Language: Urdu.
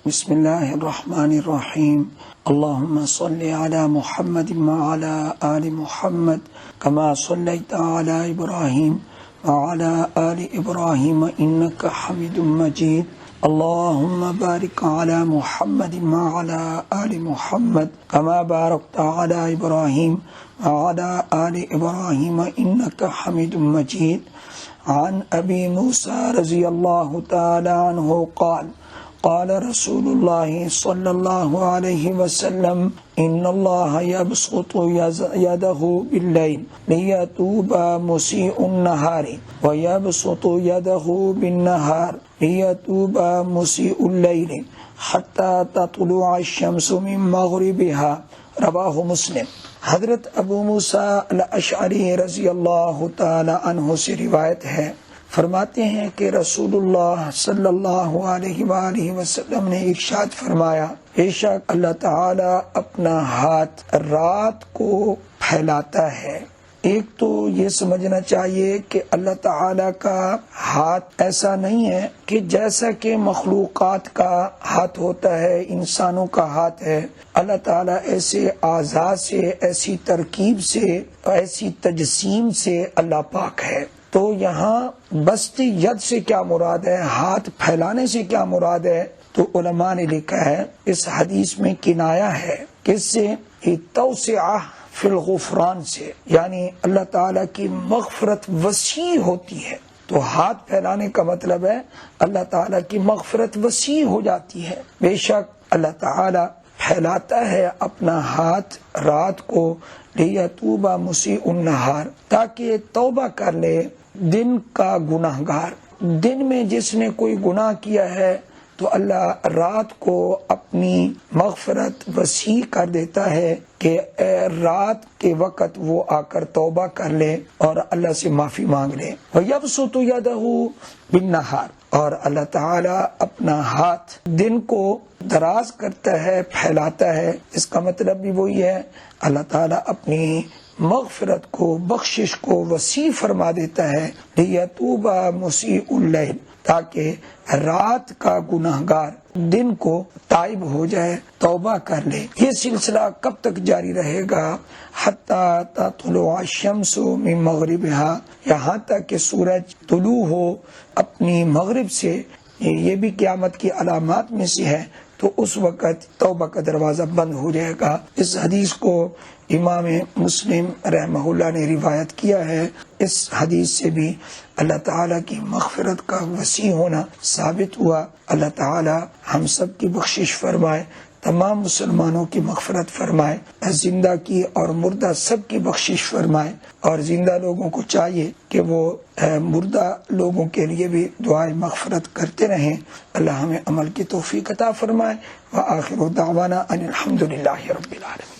بسم اللہ الرحمن الرحیم اللہم صلی علی محمد وعلی آل محمد کما صلیت علی ابراہیم وعلی آل ابراہیم انک حمید مجید اللہم بارک علی محمد وعلی آل محمد کما بارکت علی ابراہیم وعلی آل ابراہیم انک حمید مجید عن ابی موسیٰ رضی اللہ تعالی عنہ قال قال رسول الله صلى الله عليه وسلم إن الله يبسط يده بالليل ليتوب مسيء النهار ويبسط يده بالنهار ليتوب مسيء الليل حتى تطلع الشمس من مغربها رواه مسلم۔ حضرت ابو موسیٰ الاشعری رضی اللہ تعالی عنہ سے روایت ہے، فرماتے ہیں کہ رسول اللہ صلی اللہ علیہ وآلہ وسلم نے ارشاد فرمایا، بے شک اللہ تعالی اپنا ہاتھ رات کو پھیلاتا ہے۔ ایک تو یہ سمجھنا چاہیے کہ اللہ تعالی کا ہاتھ ایسا نہیں ہے کہ جیسا کہ مخلوقات کا ہاتھ ہوتا ہے، انسانوں کا ہاتھ ہے۔ اللہ تعالی ایسے اعضاء سے، ایسی ترکیب سے، ایسی تجسیم سے اللہ پاک ہے۔ تو یہاں بسط ید سے کیا مراد ہے، ہاتھ پھیلانے سے کیا مراد ہے؟ تو علماء نے لکھا ہے اس حدیث میں کنایا ہے کس سے؟ توسعہ فی الغفران سے، یعنی اللہ تعالیٰ کی مغفرت وسیع ہوتی ہے۔ تو ہاتھ پھیلانے کا مطلب ہے اللہ تعالیٰ کی مغفرت وسیع ہو جاتی ہے۔ بے شک اللہ تعالیٰ پھیلاتا ہے اپنا ہاتھ رات کو لیتوب مسیء النہار، تاکہ توبہ کر لے دن کا گناہ گار۔ دن میں جس نے کوئی گناہ کیا ہے تو اللہ رات کو اپنی مغفرت وسیع کر دیتا ہے کہ رات کے وقت وہ آ کر توبہ کر لے اور اللہ سے معافی مانگ لے۔ وَيَبْسُطُ يَدَهُ بِالنَّهَارِ، اور اللہ تعالی اپنا ہاتھ دن کو دراز کرتا ہے، پھیلاتا ہے۔ اس کا مطلب بھی وہی ہے، اللہ تعالی اپنی مغفرت کو، بخشش کو وسیع فرما دیتا ہے۔ لِيَتُوبَ مُسِيءُ اللَّيْلِ، تاکہ رات کا گناہ گار دن کو تائب ہو جائے، توبہ کر لے۔ یہ سلسلہ کب تک جاری رہے گا؟ حتی تطلع الشمس من مغربها، یہاں تک کہ سورج طلوع ہو اپنی مغرب سے۔ یہ بھی قیامت کی علامات میں سے ہے، تو اس وقت توبہ کا دروازہ بند ہو جائے گا۔ اس حدیث کو امام مسلم رحمہ اللہ نے روایت کیا ہے۔ اس حدیث سے بھی اللہ تعالیٰ کی مغفرت کا وسیع ہونا ثابت ہوا۔ اللہ تعالیٰ ہم سب کی بخشش فرمائے، تمام مسلمانوں کی مغفرت فرمائے، زندہ کی اور مردہ سب کی بخشش فرمائے۔ اور زندہ لوگوں کو چاہیے کہ وہ مردہ لوگوں کے لیے بھی دعائے مغفرت کرتے رہیں۔ اللہ ہمیں عمل کی توفیق عطا فرمائے۔ وآخر دعوانا ان الحمد للہ رب العالمین۔